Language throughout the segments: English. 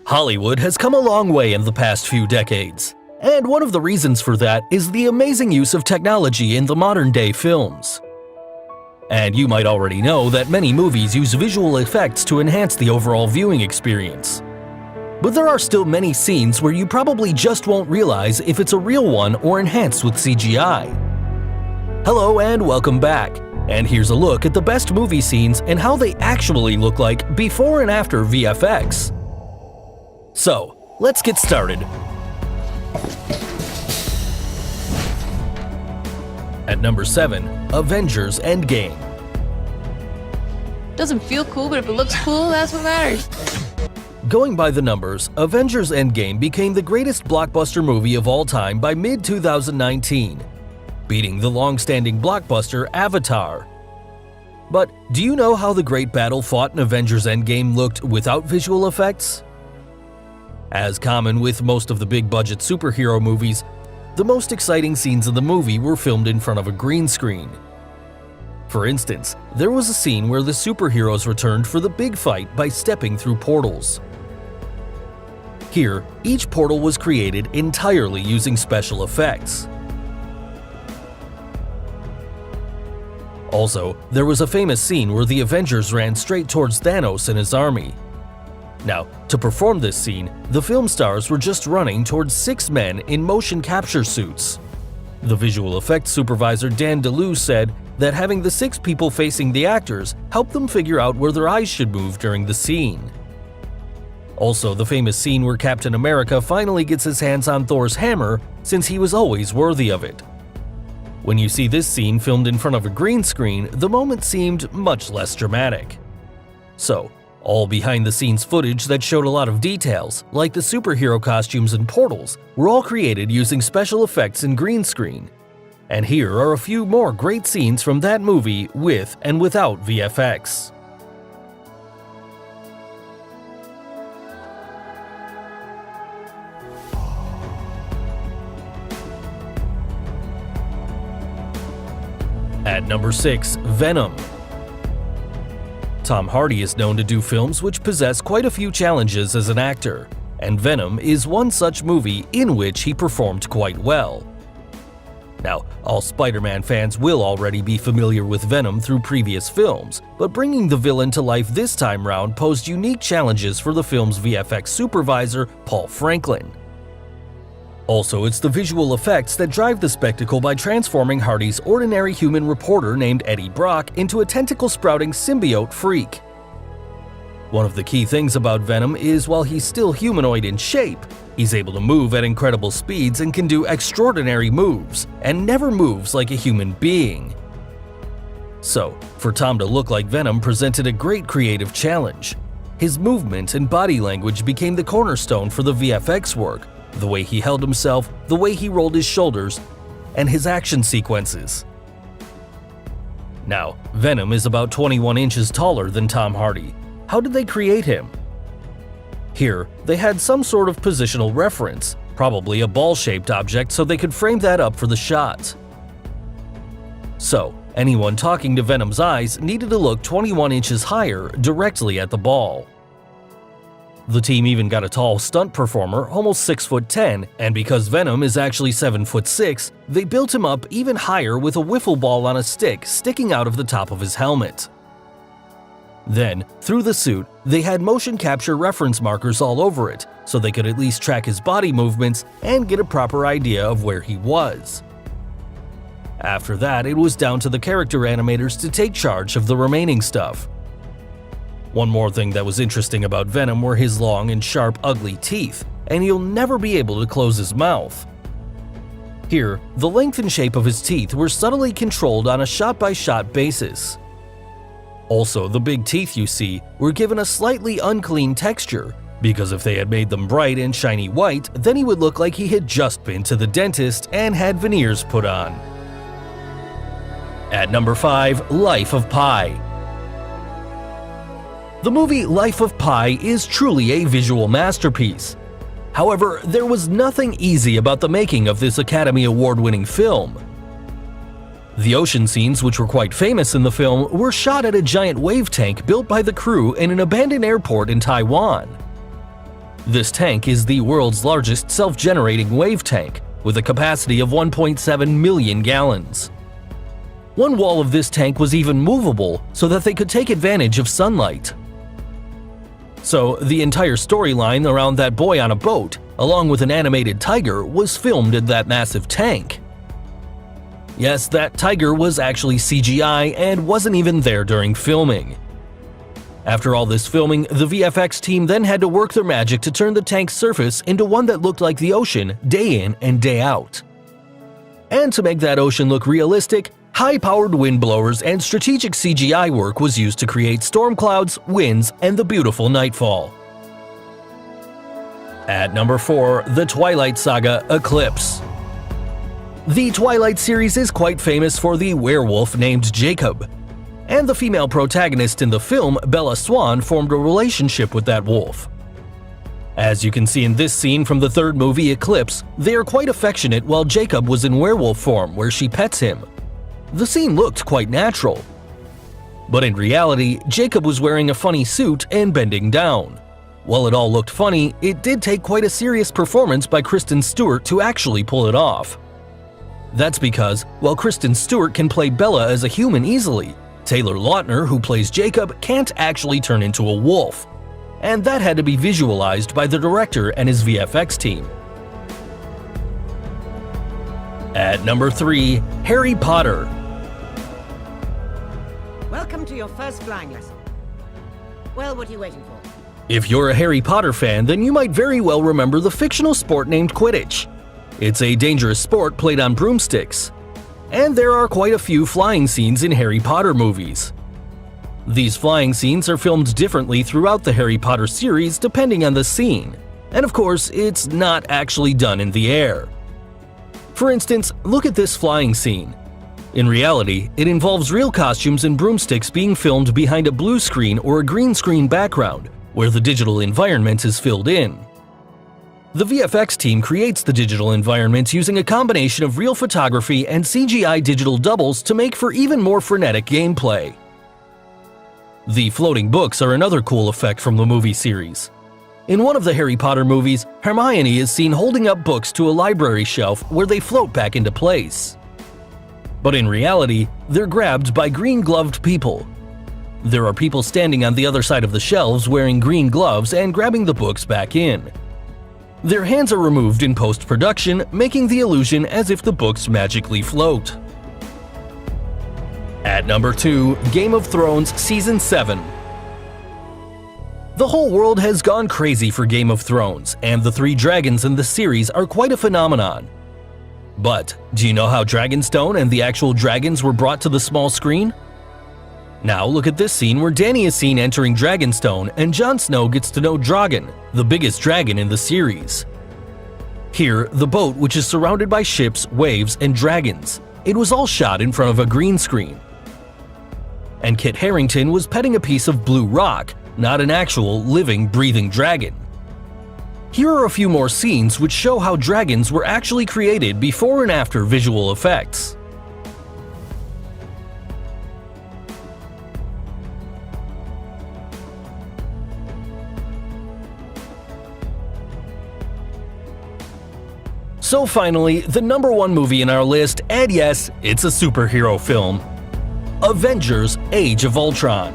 Hollywood has come a long way in the past few decades, and one of the reasons for that is the amazing use of technology in the modern-day films. And you might already know that many movies use visual effects to enhance the overall viewing experience. But there are still many scenes where you probably just won't realize if it's a real one or enhanced with CGI. Hello and welcome back, and here's a look at the best movie scenes and how they actually look like before and after VFX. So, let's get started. At number 7, Avengers Endgame. Doesn't feel cool, but if it looks cool, that's what matters. Going by the numbers, Avengers Endgame became the greatest blockbuster movie of all time by mid-2019, beating the long-standing blockbuster Avatar. But do you know how the great battle fought in Avengers Endgame looked without visual effects? As common with most of the big-budget superhero movies, the most exciting scenes in the movie were filmed in front of a green screen. For instance, there was a scene where the superheroes returned for the big fight by stepping through portals. Here, each portal was created entirely using special effects. Also, there was a famous scene where the Avengers ran straight towards Thanos and his army. Now, to perform this scene, the film stars were just running towards 6 men in motion capture suits. The visual effects supervisor Dan DeLue said that having the 6 people facing the actors helped them figure out where their eyes should move during the scene. Also, the famous scene where Captain America finally gets his hands on Thor's hammer, since he was always worthy of it. When you see this scene filmed in front of a green screen, the moment seemed much less dramatic. So, all behind-the-scenes footage that showed a lot of details, like the superhero costumes and portals, were all created using special effects and green screen. And here are a few more great scenes from that movie with and without VFX. At number 6, Venom. Tom Hardy is known to do films which possess quite a few challenges as an actor, and Venom is one such movie in which he performed quite well. Now, all Spider-Man fans will already be familiar with Venom through previous films, but bringing the villain to life this time round posed unique challenges for the film's VFX supervisor, Paul Franklin. Also, it's the visual effects that drive the spectacle by transforming Hardy's ordinary human reporter named Eddie Brock into a tentacle-sprouting symbiote freak. One of the key things about Venom is while he's still humanoid in shape, he's able to move at incredible speeds and can do extraordinary moves, and never moves like a human being. So, for Tom to look like Venom presented a great creative challenge. His movement and body language became the cornerstone for the VFX work. The way he held himself, the way he rolled his shoulders, and his action sequences. Now, Venom is about 21 inches taller than Tom Hardy. How did they create him? Here, they had some sort of positional reference, probably a ball-shaped object so they could frame that up for the shot. So, anyone talking to Venom's eyes needed to look 21 inches higher directly at the ball. The team even got a tall stunt performer, almost 6'10", and because Venom is actually 7'6", they built him up even higher with a wiffle ball on a stick sticking out of the top of his helmet. Then, through the suit, they had motion capture reference markers all over it, so they could at least track his body movements and get a proper idea of where he was. After that, it was down to the character animators to take charge of the remaining stuff. One more thing that was interesting about Venom were his long and sharp, ugly teeth, and he'll never be able to close his mouth. Here, the length and shape of his teeth were subtly controlled on a shot-by-shot basis. Also, the big teeth you see were given a slightly unclean texture, because if they had made them bright and shiny white, then he would look like he had just been to the dentist and had veneers put on. At number 5, Life of Pi. The movie Life of Pi is truly a visual masterpiece. However, there was nothing easy about the making of this Academy Award-winning film. The ocean scenes, which were quite famous in the film, were shot at a giant wave tank built by the crew in an abandoned airport in Taiwan. This tank is the world's largest self-generating wave tank, with a capacity of 1.7 million gallons. One wall of this tank was even movable so that they could take advantage of sunlight. So, the entire storyline around that boy on a boat, along with an animated tiger, was filmed in that massive tank. Yes, that tiger was actually CGI and wasn't even there during filming. After all this filming, the VFX team then had to work their magic to turn the tank's surface into one that looked like the ocean day in and day out. And to make that ocean look realistic, high-powered wind blowers and strategic CGI work was used to create storm clouds, winds, and the beautiful nightfall. At number 4, the Twilight Saga Eclipse. The Twilight series is quite famous for the werewolf named Jacob, and the female protagonist in the film, Bella Swan, formed a relationship with that wolf. As you can see in this scene from the third movie, Eclipse, they are quite affectionate while Jacob was in werewolf form where she pets him. The scene looked quite natural. But in reality, Jacob was wearing a funny suit and bending down. While it all looked funny, it did take quite a serious performance by Kristen Stewart to actually pull it off. That's because, while Kristen Stewart can play Bella as a human easily, Taylor Lautner, who plays Jacob, can't actually turn into a wolf. And that had to be visualized by the director and his VFX team. At number 3, Harry Potter. Welcome to your first flying lesson. Well, what are you waiting for? If you're a Harry Potter fan, then you might very well remember the fictional sport named Quidditch. It's a dangerous sport played on broomsticks. And there are quite a few flying scenes in Harry Potter movies. These flying scenes are filmed differently throughout the Harry Potter series depending on the scene. And of course, it's not actually done in the air. For instance, look at this flying scene. In reality, it involves real costumes and broomsticks being filmed behind a blue screen or a green screen background, where the digital environment is filled in. The VFX team creates the digital environments using a combination of real photography and CGI digital doubles to make for even more frenetic gameplay. The floating books are another cool effect from the movie series. In one of the Harry Potter movies, Hermione is seen holding up books to a library shelf where they float back into place. But in reality, they're grabbed by green-gloved people. There are people standing on the other side of the shelves wearing green gloves and grabbing the books back in. Their hands are removed in post-production, making the illusion as if the books magically float. At number 2, Game of Thrones Season 7. The whole world has gone crazy for Game of Thrones, and the 3 dragons in the series are quite a phenomenon. But, do you know how Dragonstone and the actual dragons were brought to the small screen? Now look at this scene where Dany is seen entering Dragonstone and Jon Snow gets to know Drogon, the biggest dragon in the series. Here, the boat, which is surrounded by ships, waves, and dragons. It was all shot in front of a green screen. And Kit Harington was petting a piece of blue rock, not an actual, living, breathing dragon. Here are a few more scenes which show how dragons were actually created before and after visual effects. So finally, the number 1 movie in our list, and yes, it's a superhero film. Avengers: Age of Ultron.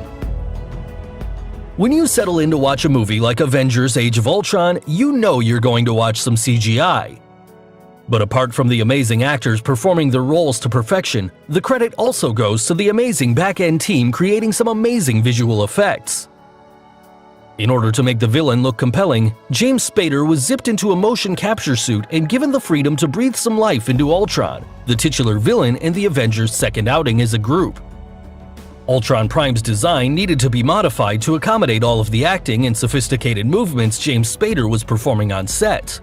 When you settle in to watch a movie like Avengers: Age of Ultron, you know you're going to watch some CGI. But apart from the amazing actors performing their roles to perfection, the credit also goes to the amazing back-end team creating some amazing visual effects. In order to make the villain look compelling, James Spader was zipped into a motion capture suit and given the freedom to breathe some life into Ultron, the titular villain in the Avengers' second outing as a group. Ultron Prime's design needed to be modified to accommodate all of the acting and sophisticated movements James Spader was performing on set.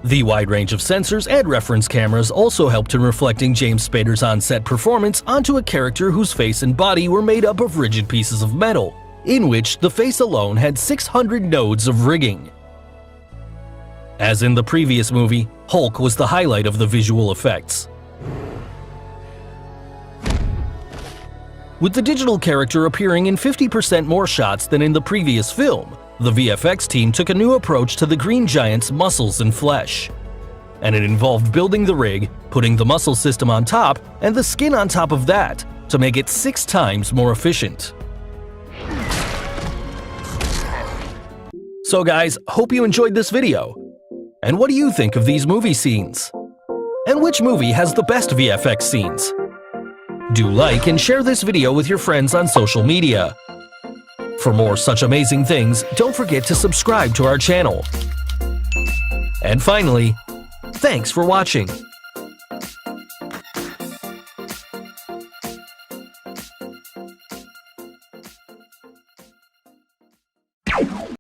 The wide range of sensors and reference cameras also helped in reflecting James Spader's on-set performance onto a character whose face and body were made up of rigid pieces of metal, in which the face alone had 600 nodes of rigging. As in the previous movie, Hulk was the highlight of the visual effects. With the digital character appearing in 50% more shots than in the previous film, the VFX team took a new approach to the Green Giant's muscles and flesh. And it involved building the rig, putting the muscle system on top, and the skin on top of that, to make it 6 times more efficient. So guys, hope you enjoyed this video. And what do you think of these movie scenes? And which movie has the best VFX scenes? Do like and share this video with your friends on social media. For more such amazing things, don't forget to subscribe to our channel. And finally, thanks for watching.